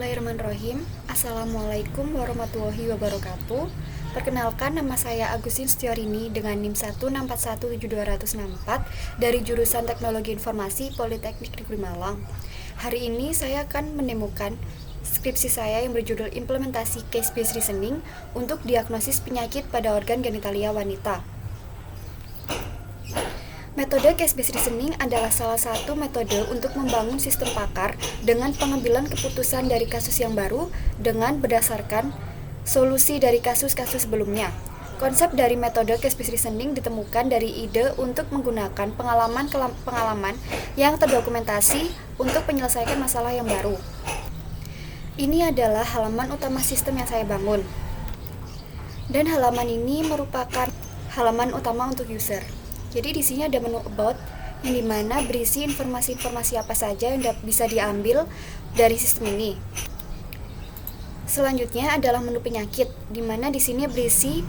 Bismillahirrahmanirrahim. Assalamualaikum warahmatullahi wabarakatuh. Perkenalkan, nama saya Agustin Setiorini dengan NIM 1641724 dari jurusan Teknologi Informasi Politeknik Negeri Malang. Hari ini saya akan menemukan skripsi saya yang berjudul Implementasi Case-Based Reasoning untuk diagnosis penyakit pada organ genitalia wanita. Metode case-based reasoning adalah salah satu metode untuk membangun sistem pakar dengan pengambilan keputusan dari kasus yang baru dengan berdasarkan solusi dari kasus-kasus sebelumnya. Konsep dari metode case-based reasoning ditemukan dari ide untuk menggunakan pengalaman yang terdokumentasi untuk menyelesaikan masalah yang baru. Ini adalah halaman utama sistem yang saya bangun. Dan halaman ini merupakan halaman utama untuk user. Jadi di sini ada menu about yang dimana berisi informasi-informasi apa saja yang bisa diambil dari sistem ini. Selanjutnya adalah menu penyakit, di mana di sini berisi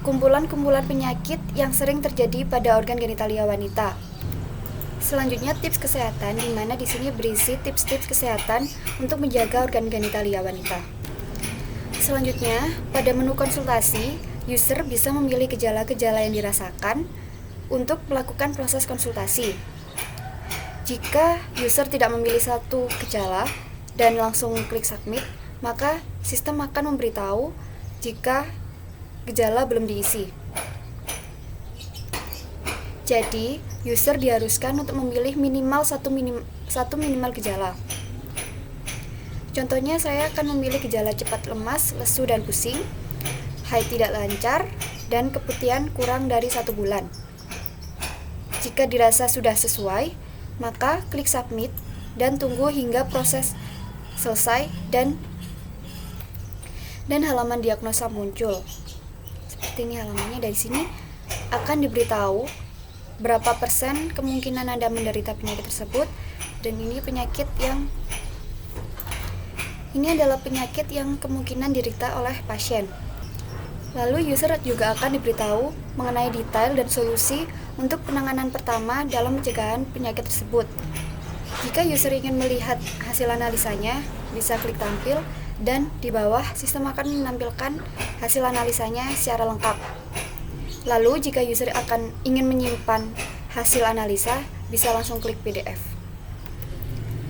kumpulan-kumpulan penyakit yang sering terjadi pada organ genitalia wanita. Selanjutnya tips kesehatan, di mana di sini berisi tips-tips kesehatan untuk menjaga organ genitalia wanita. Selanjutnya, pada menu konsultasi, user bisa memilih gejala-gejala yang dirasakan untuk melakukan proses konsultasi. Jika user tidak memilih satu gejala dan langsung klik submit, maka sistem akan memberitahu jika gejala belum diisi. Jadi, user diharuskan untuk memilih minimal satu minimal gejala. Contohnya, saya akan memilih gejala cepat lemas, lesu dan pusing, haid tidak lancar, dan keputihan kurang dari 1 bulan. Jika dirasa sudah sesuai, maka klik submit dan tunggu hingga proses selesai dan halaman diagnosa muncul. Seperti ini halamannya. Dari sini akan diberitahu berapa persen kemungkinan Anda menderita penyakit tersebut, dan ini adalah penyakit yang kemungkinan diderita oleh pasien. Lalu user juga akan diberitahu mengenai detail dan solusi untuk penanganan pertama dalam pencegahan penyakit tersebut. Jika user ingin melihat hasil analisanya, bisa klik tampil dan di bawah sistem akan menampilkan hasil analisanya secara lengkap. Lalu jika user ingin menyimpan hasil analisa, bisa langsung klik PDF.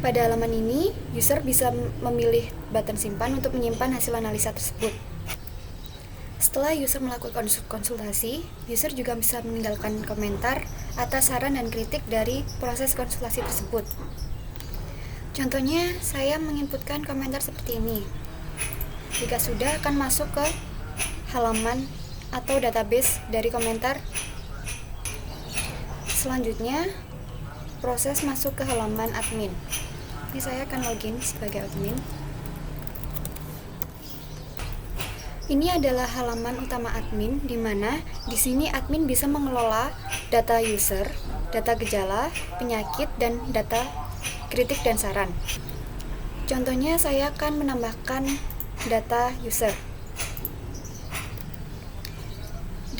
Pada halaman ini, user bisa memilih button simpan untuk menyimpan hasil analisa tersebut. Setelah user melakukan konsultasi, user juga bisa meninggalkan komentar atas saran dan kritik dari proses konsultasi tersebut. Contohnya, saya menginputkan komentar seperti ini. Jika sudah, akan masuk ke halaman atau database dari komentar. Selanjutnya, proses masuk ke halaman admin. Ini saya akan login sebagai admin. Ini adalah halaman utama admin, di mana di sini admin bisa mengelola data user, data gejala, penyakit, dan data kritik dan saran. Contohnya, saya akan menambahkan data user.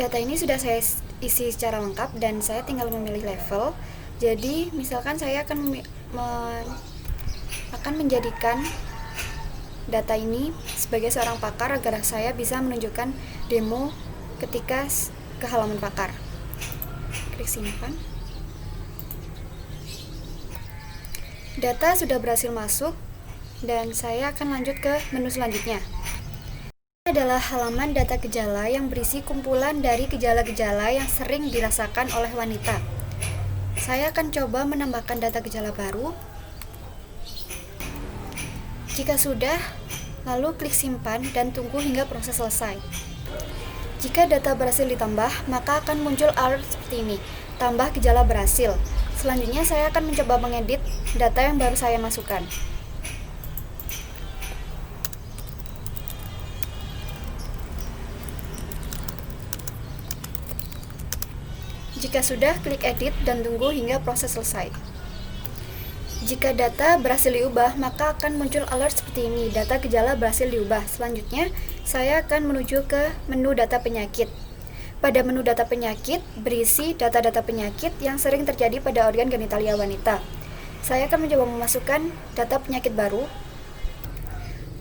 Data ini sudah saya isi secara lengkap dan saya tinggal memilih level. Jadi, misalkan saya akan menjadikan data ini sebagai seorang pakar agar saya bisa menunjukkan demo ketika ke halaman pakar. Klik simpan. Data sudah berhasil masuk dan saya akan lanjut ke menu selanjutnya. Ini adalah halaman data gejala yang berisi kumpulan dari gejala-gejala yang sering dirasakan oleh wanita. Saya akan coba menambahkan data gejala baru. Jika sudah, lalu klik simpan dan tunggu hingga proses selesai. Jika data berhasil ditambah, maka akan muncul alert seperti ini, tambah gejala berhasil. Selanjutnya saya akan mencoba mengedit data yang baru saya masukkan. Jika sudah, klik edit dan tunggu hingga proses selesai. Jika data berhasil diubah, maka akan muncul alert seperti ini, data gejala berhasil diubah. Selanjutnya, saya akan menuju ke menu data penyakit. Pada menu data penyakit, berisi data-data penyakit yang sering terjadi pada organ genitalia wanita. Saya akan mencoba memasukkan data penyakit baru.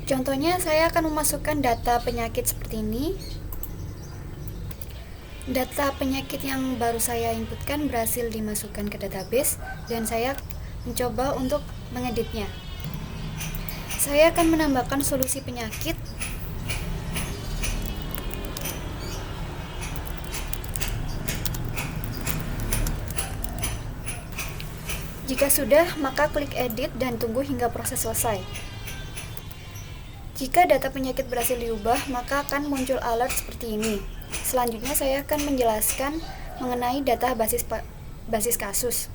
Contohnya, saya akan memasukkan data penyakit seperti ini. Data penyakit yang baru saya inputkan berhasil dimasukkan ke database dan saya mencoba untuk mengeditnya. Saya akan menambahkan solusi penyakit. Jika sudah, maka klik edit dan tunggu hingga proses selesai. Jika data penyakit berhasil diubah, maka akan muncul alert seperti ini. Selanjutnya saya akan menjelaskan mengenai data basis kasus.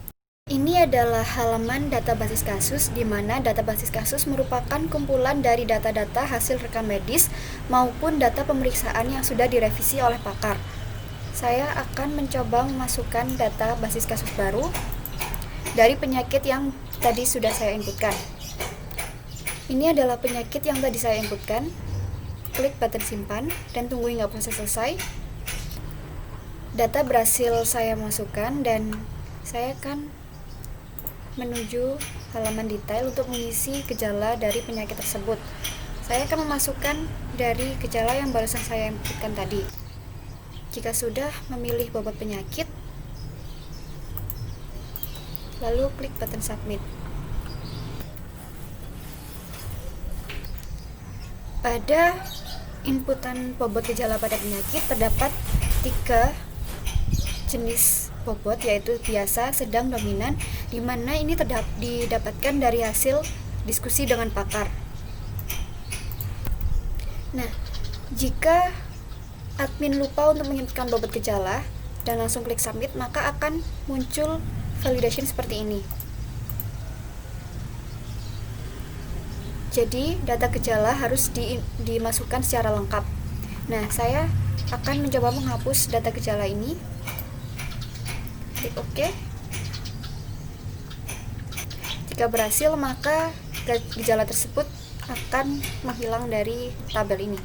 Ini adalah halaman data basis kasus, di mana data basis kasus merupakan kumpulan dari data-data hasil rekam medis maupun data pemeriksaan yang sudah direvisi oleh pakar. Saya akan mencoba memasukkan data basis kasus baru dari penyakit yang tadi sudah saya inputkan. Ini adalah penyakit yang tadi saya inputkan. Klik button simpan dan tunggu hingga proses selesai. Data berhasil saya masukkan dan saya akan menuju halaman detail untuk mengisi gejala dari penyakit tersebut. Saya akan memasukkan dari gejala yang barusan saya inputkan tadi. Jika sudah, memilih bobot penyakit, lalu klik button submit. Pada inputan bobot gejala pada penyakit terdapat 3 jenis bobot, yaitu biasa, sedang, dominan, di mana ini didapatkan dari hasil diskusi dengan pakar. Nah, jika admin lupa untuk menginputkan bobot gejala dan langsung klik submit, maka akan muncul validation seperti ini. Jadi, data gejala harus dimasukkan secara lengkap. Nah, saya akan mencoba menghapus data gejala ini. Klik OK. Jika berhasil, maka gejala tersebut akan menghilang dari tabel ini.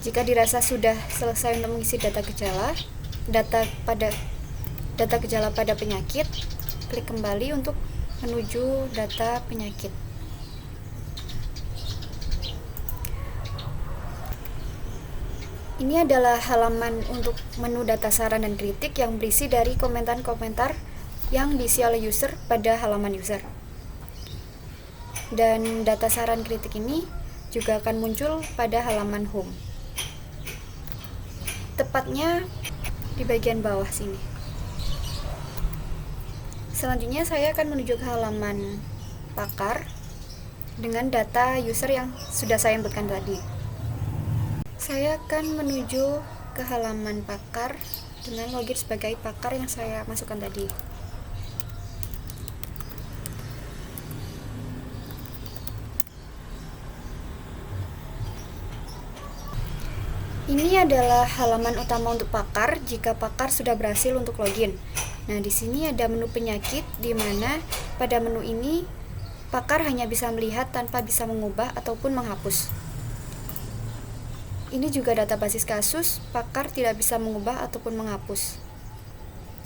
Jika dirasa sudah selesai untuk mengisi data gejala pada penyakit, klik kembali untuk menuju data penyakit. Ini adalah halaman untuk menu data saran dan kritik yang berisi dari komentar-komentar yang diisi oleh user pada halaman user. Dan data saran kritik ini juga akan muncul pada halaman home. Tepatnya di bagian bawah sini. Selanjutnya saya akan menuju ke halaman pakar dengan data user yang sudah saya inputkan tadi. Saya akan menuju ke halaman pakar dengan login sebagai pakar yang saya masukkan tadi. Ini adalah halaman utama untuk pakar jika pakar sudah berhasil untuk login. Nah, di sini ada menu penyakit, di mana pada menu ini pakar hanya bisa melihat tanpa bisa mengubah ataupun menghapus. Ini juga data basis kasus, pakar tidak bisa mengubah ataupun menghapus.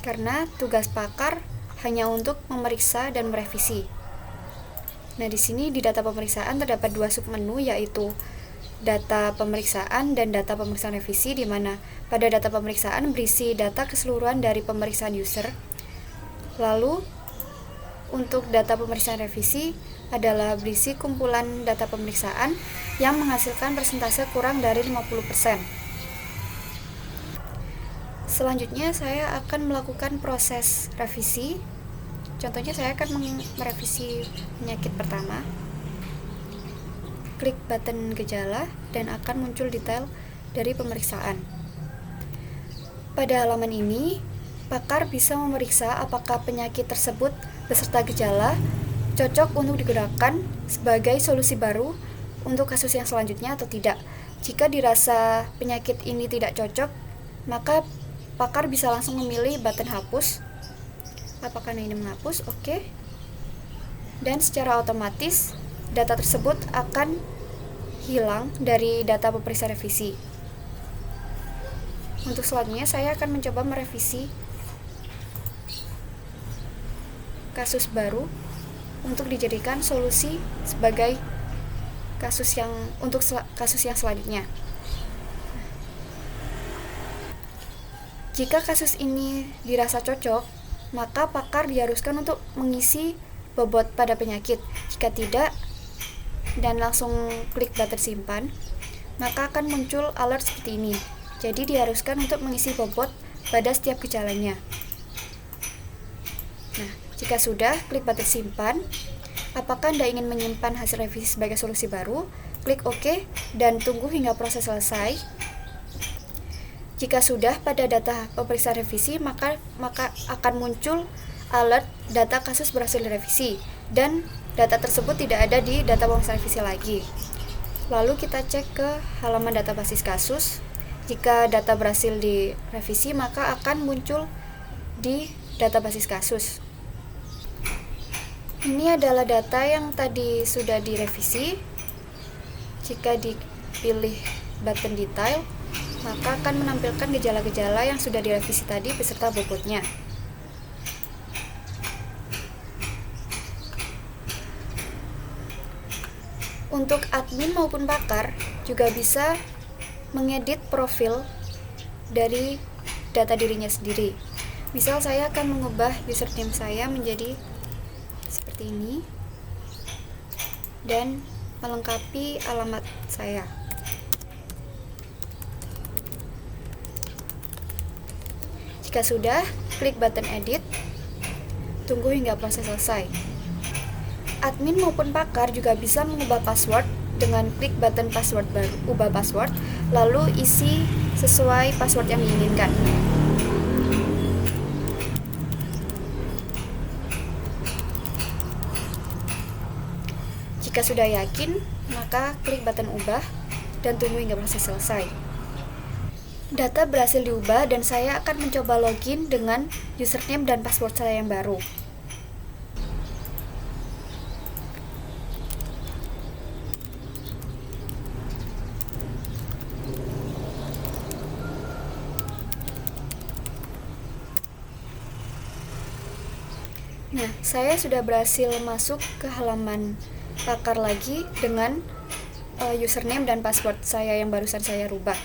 Karena tugas pakar hanya untuk memeriksa dan merevisi. Nah, di sini di data pemeriksaan terdapat 2 submenu, yaitu data pemeriksaan dan data pemeriksaan revisi, di mana pada data pemeriksaan berisi data keseluruhan dari pemeriksaan user. Lalu untuk data pemeriksaan revisi adalah berisi kumpulan data pemeriksaan yang menghasilkan persentase kurang dari 50%. Selanjutnya saya akan melakukan proses revisi. Contohnya saya akan merevisi penyakit pertama. Klik button gejala dan akan muncul detail dari pemeriksaan. Pada halaman ini, pakar bisa memeriksa apakah penyakit tersebut beserta gejala cocok untuk digunakan sebagai solusi baru untuk kasus yang selanjutnya atau tidak. Jika dirasa penyakit ini tidak cocok, maka pakar bisa langsung memilih button hapus. Apakah ini menghapus? Oke. Dan secara otomatis data tersebut akan hilang dari data pemeriksa revisi. Untuk selanjutnya saya akan mencoba merevisi kasus baru untuk dijadikan solusi sebagai kasus yang selanjutnya. Jika kasus ini dirasa cocok, maka pakar diharuskan untuk mengisi bobot pada penyakit. Jika tidak, dan langsung klik button simpan, maka akan muncul alert seperti ini. Jadi diharuskan untuk mengisi bobot pada setiap gejalanya. Nah, jika sudah, klik button simpan. Apakah Anda ingin menyimpan hasil revisi sebagai solusi baru? Klik OK dan tunggu hingga proses selesai. Jika sudah pada data pemeriksaan revisi, maka akan muncul alert data kasus berhasil direvisi dan data tersebut tidak ada di data pemeriksaan revisi lagi. Lalu kita cek ke halaman data basis kasus. Jika data berhasil direvisi, maka akan muncul di data basis kasus. Ini adalah data yang tadi sudah direvisi. Jika dipilih button detail, maka akan menampilkan gejala-gejala yang sudah direvisi tadi beserta bobotnya. Untuk admin maupun pakar juga bisa mengedit profil dari data dirinya sendiri. Misal saya akan mengubah username saya menjadi seperti ini dan melengkapi alamat saya. Jika sudah, klik button edit, tunggu hingga proses selesai. Admin maupun pakar juga bisa mengubah password dengan klik button password baru, ubah password, lalu isi sesuai password yang diinginkan. Jika sudah yakin, maka klik button ubah dan tunggu hingga proses selesai. Data berhasil diubah dan saya akan mencoba login dengan username dan password saya yang baru. Nah, saya sudah berhasil masuk ke halaman pakar lagi dengan username dan password saya yang barusan saya rubah.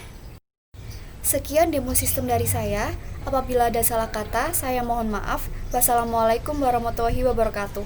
Sekian demo sistem dari saya. Apabila ada salah kata, saya mohon maaf. Wassalamualaikum warahmatullahi wabarakatuh.